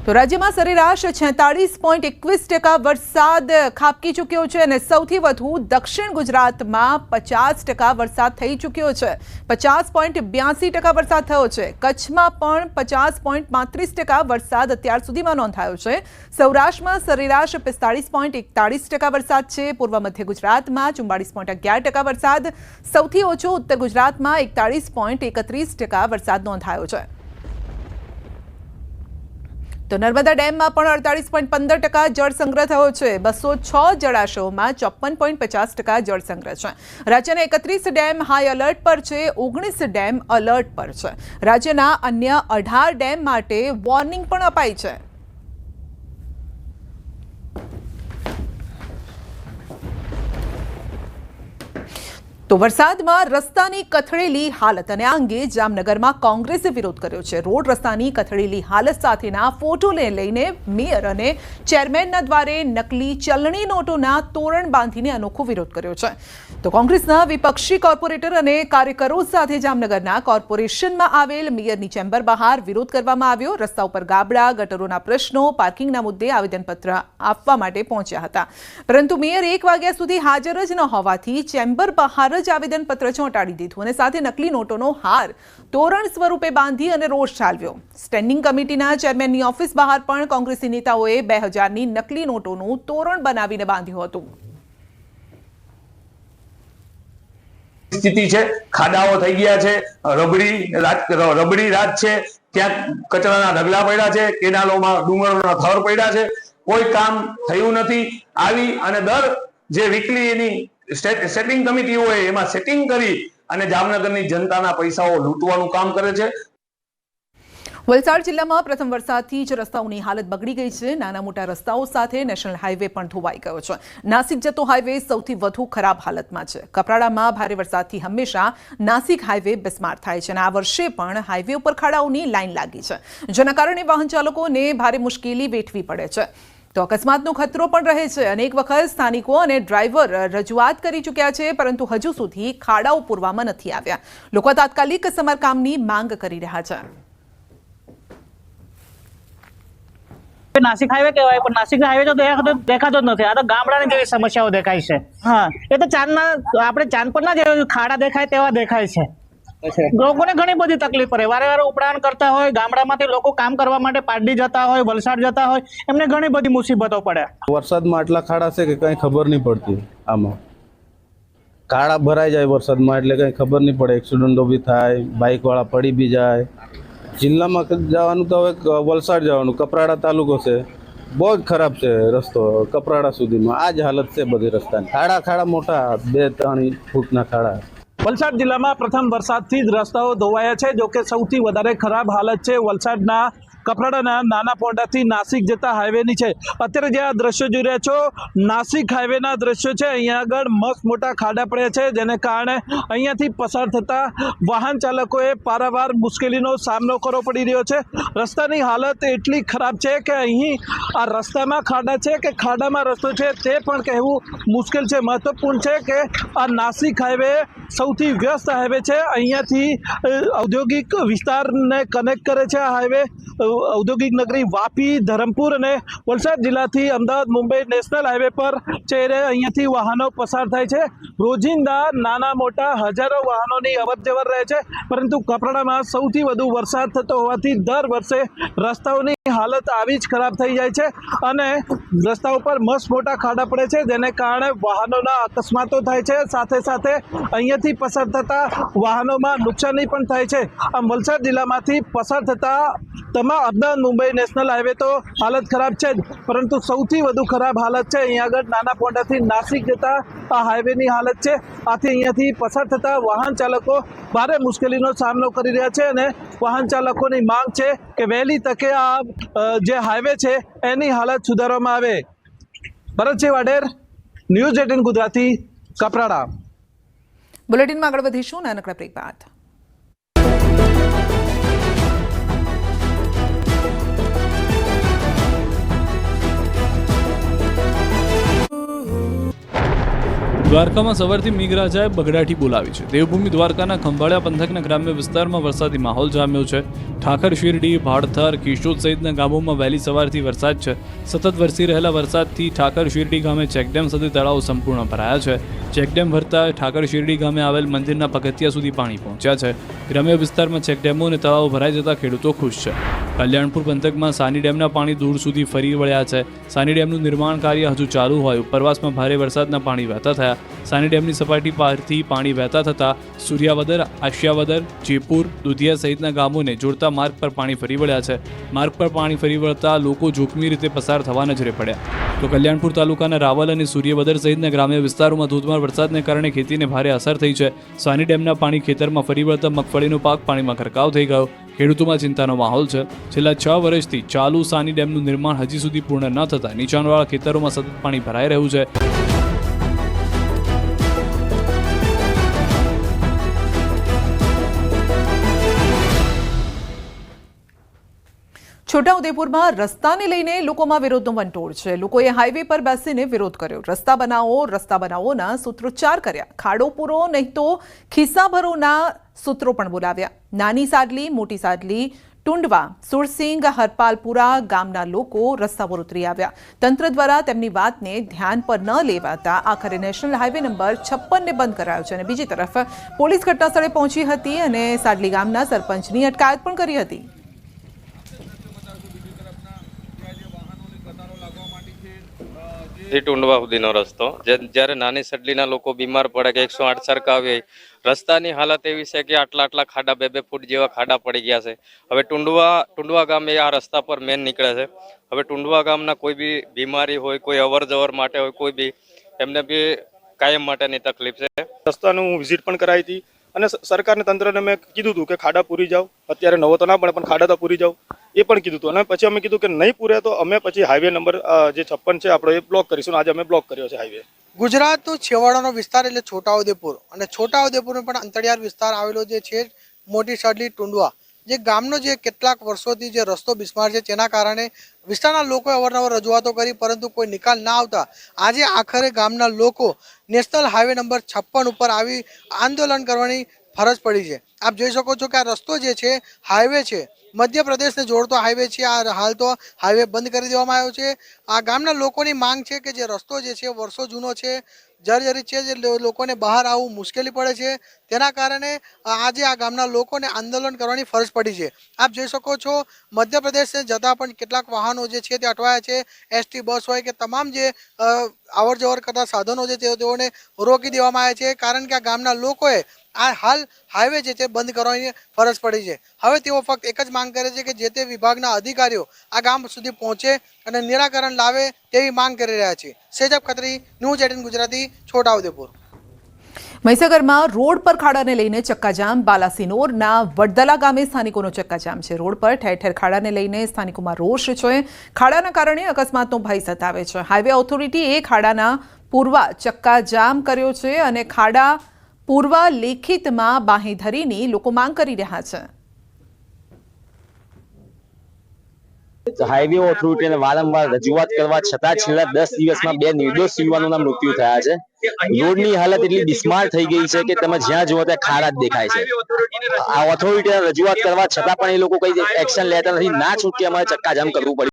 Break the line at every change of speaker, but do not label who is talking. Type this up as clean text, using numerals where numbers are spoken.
તો રાજ્યમાં સરેરાશ 46.21% વરસાદ ખાબકી ચૂક્યો છે અને સૌથી વધુ દક્ષિણ ગુજરાતમાં 50% વરસાદ થઈ ચૂક્યો છે। 50.82% વરસાદ થયો છે। કચ્છમાં પણ 50.35% વરસાદ અત્યાર સુધીમાં નોંધાયો છે। સૌરાષ્ટ્રમાં સરેરાશ 45.41% વરસાદ છે। પૂર્વ મધ્ય ગુજરાતમાં 44.11% વરસાદ, સૌથી ઓછો ઉત્તર ગુજરાતમાં 41.31% વરસાદ નોંધાયો છે। તો નર્મદા ડેમમાં પણ 48.15% જળ સંગ્રહ થયો છે। 206 જળાશયોમાં 54.50% જળ સંગ્રહ છે। રાજ્યના 31 ડેમ હાઈ એલર્ટ પર છે, 19 ડેમ એલર્ટ પર છે। રાજ્યના અન્ય 18 ડેમ માટે વોર્નિંગ પણ અપાઈ છે। તો વરસાદમાં રસ્તાની કથળેલી હાલત અને આ અંગે જામનગરમાં કોંગ્રેસે વિરોધ કર્યો છે। રોડ રસ્તાની કથળેલી હાલત સાથેના ફોટોને લઈને મેયર અને ચેરમેનના દ્વારે નકલી ચલણી નોટોના તોરણ બાંધીને અનોખો વિરોધ કર્યો છે। તો કોંગ્રેસના વિપક્ષી કોર્પોરેટર અને કાર્યકરો સાથે જામનગરના કોર્પોરેશનમાં આવેલ મેયરની ચેમ્બર બહાર વિરોધ કરવામાં આવ્યો। રસ્તા ઉપર ગાબડા, ગટરોના પ્રશ્નો, પાર્કિંગના મુદ્દે આવેદનપત્ર આપવા માટે પહોંચ્યા હતા, પરંતુ મેયર 1 વાગ્યા સુધી હાજર જ ન હોવાથી ચેમ્બર બહાર જ આવેદનપત્ર ચોંટાડી દીધું અને સાથે નકલી નોટોનો હાર તોરણ સ્વરૂપે બાંધી અને રોષ ઠાલવ્યો। સ્ટેન્ડિંગ કમિટીના ચેરમેનની ઓફિસ બહાર પણ કોંગ્રેસી નેતાઓએ 2000ની નકલી નોટોનું તોરણ બનાવીને બાંધ્યું હતું।
સ્થિતિ છે, ખાડાઓ થઈ ગયા છે, રબડી રાત છે, ક્યાંક કચરાના ઢગલા પડ્યા છે, કેનાલોમાં ડુંગરોના થર પડ્યા છે, કોઈ કામ થયું નથી। આવી અને દર જે વીકલી એની સેટિંગ કમિટી હોય એમાં સેટિંગ કરી અને જામનગરની જનતાના પૈસાઓ લૂંટવાનું કામ કરે છે।
વલસાડ જિલ્લામાં પ્રથમ વરસાદથી જ રસ્તાઓની હાલત બગડી ગઈ છે। નાના મોટા રસ્તાઓ સાથે નેશનલ હાઈવે પણ ધોવાઈ ગયો છે। નાસિક જતો હાઈવે સૌથી વધુ ખરાબ હાલતમાં છે। કપરાડામાં ભારે વરસાદથી હંમેશા નાસિક હાઈવે બિસ્માર થાય છે અને આ વર્ષે પણ હાઈવે ઉપર ખાડાઓની લાઈન લાગી છે, જેના કારણે વાહન ચાલકોને ભારે મુશ્કેલી વેઠવી પડે છે। તો અકસ્માતનો ખતરો પણ રહે છે। અનેક વખત સ્થાનિકો અને ડ્રાઈવર રજૂઆત કરી ચૂક્યા છે, પરંતુ હજુ સુધી ખાડાઓ પૂરવામાં નથી આવ્યા। લોકો તાત્કાલિક સમારકામની માંગ કરી રહ્યા છે।
નાસિક હાઈવે કહેવાય, પણ નાસિક હાઈવે તો દેખાતો જ નથી। આ તો ગામડાની જેવી સમસ્યાઓ દેખાય છે। હા, એ તો ચાંદના આપણે ચાંદ પર ના જે ખાડા દેખાય તેવા દેખાય છે। લોકોને ઘણી બધી તકલીફ પડે। વારે વારે ઉપડાણ કરતા હોય, ગામડામાંથી લોકો કામ કરવા માટે પારડી જતા હોય, વલસાડ જતા હોય, એમને ઘણી બધી મુસીબતો પડે।
વરસાદમાં આટલા ખાડા છે કે કઈ ખબર નહીં પડતી। આમાં ખાડા ભરાઈ જાય વરસાદમાં એટલે કઈ ખબર નહીં પડે। એક્સિડન્ટો બી થાય, બાઇક વાળા પડી બી જાય। જિલ્લામાં જવાનું તો હવે વલસાડ જવાનું, કપરાડા તાલુકો છે, બહુ જ ખરાબ છે રસ્તો। કપરાડા સુધીમાં આ જ હાલત છે બધી રસ્તાની। ખાડા મોટા 2-3 ફૂટના ખાડા।
વલસાડ જિલ્લામાં પ્રથમ વરસાદથી જ રસ્તાઓ ધોવાયા છે। જોકે સૌથી વધારે ખરાબ હાલત છે વલસાડના કપરાડાના નાના પોંડાથી નાસિક જતા હાઈવેની છે। અત્યારે જે આ દ્રશ્યો જોઈ રહ્યા છો, નાસિક હાઈવેના દ્રશ્યો છે। અહીંયા આગળ મસ્ત મોટા ખાડા પડ્યા છે, જેને કારણે અહીંયાથી પસાર થતા વાહન ચાલકોએ પારાવાર મુશ્કેલીનો સામનો કરવો પડી રહ્યો છે। રસ્તાની હાલત એટલી ખરાબ છે કે અહીં આ રસ્તામાં ખાડા છે કે ખાડામાં રસ્તો છે તે પણ કહેવું મુશ્કેલ છે। મહત્વપૂર્ણ છે કે આ નાસિક હાઈવે સૌથી વ્યસ્ત હાઈવે છે। અહીંયાથી ઔદ્યોગિક વિસ્તારને કનેક્ટ કરે છે આ હાઈવે। ઔદ્યોગિક નગરી વાપી, ધરમપુર અને વલસાડ જિલ્લાથી અમદાવાદ, મુંબઈ નેશનલ હાઈવે પર છે, અહીંયાથી વાહનો પસાર થાય છે। રોજિંદા નાના મોટા હજારો વાહનોની અવરજવર રહે છે, પરંતુ કપરાડામાં સૌથી વધુ વરસાદ થતો હોવાથી દર વર્ષે રસ્તાઓની હાલત આવી જ ખરાબ થઈ જાય છે અને રસ્તા ઉપર મસ્ત મોટા ખાડા પડે છે, જેને કારણે વાહનોના અકસ્માતો થાય છે। સાથે સાથે અહીંયાથી પસાર થતા વાહનોમાં નુકસાની પણ થાય છે। આમ વલસાડ જિલ્લામાંથી પસાર થતા તમામ અમદાવાદ મુંબઈ નેશનલ હાઈવે તો હાલત ખરાબ છે જ, પરંતુ સૌથી વધુ ખરાબ હાલત છે અહીંયા આગળ નાના પોંડાથી નાસિક જતા આ હાઈવેની હાલત છે। આથી અહીંયાથી પસાર થતા વાહન ચાલકો ભારે મુશ્કેલીનો સામનો કરી રહ્યા છે અને વાહન ચાલકોની માંગ છે કે વહેલી તકે આ જે હાઈવે છે એની હાલત સુધારવામાં આવે। ભરતસિંહ વાડેર, ન્યૂઝ 18 ગુજરાતી, કપરાડા।
બુલેટિનમાં આગળ વધીશું નાનકડા બ્રેક બાદ।
દ્વારકામાં સવારથી મેઘરાજાએ બગડાટી બોલાવી છે. દેવભૂમિ દ્વારકાના ખંભાળિયા પંથકના ગ્રામ્ય વિસ્તારમાં વરસાદી માહોલ જામ્યો છે. ઠાકર શિરડી, ભાડથર, કિશોદ સહિતના ગામોમાં વહેલી સવારથી વરસાદ છે. સતત વરસી રહેલા વરસાદથી ઠાકર શિરડી ગામે ચેકડેમ સુધી તળાવો સંપૂર્ણ ભરાયા છે. ચેકડેમ ભરતા ઠાકર શિરડી ગામે આવેલ મંદિરના પગથિયા સુધી પાણી પહોંચ્યા છે. ગ્રામ્ય વિસ્તારમાં ચેકડેમો અને તળાવો ભરાઈ જતા ખેડૂતો ખુશ છે. કલ્યાણપુર પંથકમાં સાની ડેમના પાણી દૂર સુધી ફરી વળ્યા છે. સાની ડેમનું નિર્માણ કાર્ય હજુ ચાલુ હોય ઉપરવાસમાં ભારે વરસાદના પાણી વહેતા થયા. સાની ડેમની સપાટી પરથી પાણી વહેતા થતાં સૂર્યાવદર, આશિયાવદર, જેપુર, દુધિયા સહિતના ગામોને જોડતા માર્ગ પર પાણી ફરી વળ્યા છે. માર્ગ પર પાણી ફરી વળતા લોકો જોખમી રીતે પસાર થવા નજરે પડ્યા. તો કલ્યાણપુર તાલુકાના રાવલ અને સૂર્યવદર સહિતના ગ્રામ્ય વિસ્તારોમાં ધોધમાર વરસાદને કારણે ખેતીને ભારે અસર થઈ છે. સાની ડેમના પાણી ખેતરમાં ફરી વળતા મગફળીનો પાક પાણીમાં ગરકાવ થઈ ગયો. ખેડૂતોમાં ચિંતાનો માહોલ છે. છેલ્લા 6 વર્ષથી ચાલુ સાની ડેમનું નિર્માણ હજી સુધી પૂર્ણ ન થતાં નીચાણવાળા ખેતરોમાં સતત પાણી ભરાઈ રહ્યું છે.
છોટાઉદેપુરમાં રસ્તાને લઈને લોકોમાં વિરોધનો વંટોળ છે. લોકોએ હાઈવે પર બેસીને વિરોધ કર્યો. રસ્તા બનાવોના સૂત્રોચ્ચાર કર્યા. ખાડો પૂરો નહીં તો ખિસ્સા ભરોના સૂત્રો પણ બોલાવ્યા. નાની સાદલી, મોટી સાદલી, ટુંડવા, સુરસિંગ, હરપાલપુરા ગામના લોકો રસ્તા પર ઉતરી આવ્યા. તંત્ર દ્વારા તેમની વાતને ધ્યાન પર ન લેવાતા આખરે નેશનલ હાઈવે નંબર 56ને બંધ કરાયો છે. અને બીજી તરફ પોલીસ ઘટનાસ્થળે પહોંચી હતી અને સાદલી ગામના સરપંચની અટકાયત પણ કરી હતી.
થી ટુંડવા સુધીનો રસ્તો જ્યારે નાની સડલીના લોકો બીમાર પડે કે 108 સરકાવી હોય, રસ્તાની હાલત એવી છે કે આટલા ખાડા 2-2 ફૂટ જેવા ખાડા પડી ગયા છે. હવે ટુંડવા ગામ એ આ રસ્તા પર મેન નીકળે છે. હવે ટુંડવા ગામના કોઈ બી બીમારી હોય, કોઈ અવર જવર માટે હોય, કોઈ બી એમને બી કાયમ માટેની તકલીફ છે.
રસ્તાનું હું વિઝિટ પણ કરાવી હતી અને સરકારને તંત્રને મેં કીધું હતું કે ખાડા પૂરી જાઓ. અત્યારે નવો તો ના પડે પણ ખાડા તો પૂરી જાઓ એ પણ કીધું હતું. અને પછી અમે કીધું કે નહીં પૂરે તો અમે પછી હાઈવે નંબર જે 56 છે આપણો એ બ્લોક કરીશું. આજે અમે બ્લોક કર્યો છે હાઈવે.
ગુજરાતનો છેવાડાનો વિસ્તાર એટલે છોટાઉદેપુર, અને છોટાઉદેપુરનો પણ અંતરિયાળ વિસ્તાર આવેલો જે છે મોટી સાદલી, ટુંડવા, જે ગામનો જે કેટલાક વર્ષોથી જે રસ્તો બિસ્માર છે તેના કારણે વિસ્તારના લોકોએ અવારનવાર રજૂઆતો કરી પરંતુ કોઈ નિકાલ ના આવતા આજે આખરે ગામના લોકો નેશનલ હાઈવે નંબર 56 ઉપર આવી આંદોલન કરવાની ફરજ પડી છે. આપ જોઈ શકો છો કે આ રસ્તો જે છે હાઈવે છે, મધ્યપ્રદેશને જોડતો હાઈવે છે. આ હાલ તો હાઈવે બંધ કરી દેવામાં આવ્યો છે. આ ગામના લોકોની માંગ છે કે જે રસ્તો જે છે વર્ષો જૂનો છે, જર્જરિત છે, જે લોકોને બહાર આવવું મુશ્કેલી પડે છે. તેના કારણે આજે આ ગામના લોકોને આંદોલન કરવાની ફરજ પડી છે. આપ જોઈ શકો છો મધ્યપ્રદેશને જતા પણ કેટલાક વાહનો જે છે તે અટવાયા છે. એસટી બસ હોય કે તમામ જે અવર જવર કરતા સાધનો છે તેઓને રોકી દેવામાં આવ્યા છે, કારણ કે આ ગામના લોકોએ આ હાલ હાઈવે જે છે બંધ કરવાની ફરજ પડી છે. હવે તેઓ ફક્ત એક જ માંગ કરે છે કે જે તે વિભાગના અધિકારીઓ આ ગામ સુધી પહોંચે અને નિરાકરણ લાવે તેવી માંગ કરી રહ્યા છે. સેજબ ખત્રી, ન્યૂઝ 18 ગુજરાતી, છોટાઉદેપુર.
મહીસાગરમાં રોડ પર ખાડાને લઈને ચક્કાજામ. બાલાસિનોરના વડદલા ગામે સ્થાનિકોનો ચક્કાજામ છે. રોડ પર ઠેર ઠેર ખાડાને લઈને સ્થાનિકોમાં રોષ છે. ખાડાના કારણે અકસ્માતનો ભય સતાવે છે. હાઈવે ઓથોરિટીએ ખાડાના પૂર્વા ચક્કાજામ કર્યો છે અને ખાડા પૂર્વા લેખિતમાં બાંહેધરીની લોકો માંગ કરી રહ્યા છે.
હાઈવે ઓથોરિટીને વારંવાર રજૂઆત કરવા છતાં છેલ્લા 10 દિવસમાં 2 નિર્દોષ યુવાનોના મૃત્યુ થયા છે. રોડની હાલત એટલી બિસ્માર થઈ ગઈ છે કે તમે જ્યાં જુઓ ત્યાં ખાડા જ દેખાય છે. આ ઓથોરિટીને રજૂઆત કરવા છતાં પણ એ લોકો કઈ એક્શન લેતા નથી. ના છૂટકે અમારે ચક્કાજામ કરવું પડ્યું.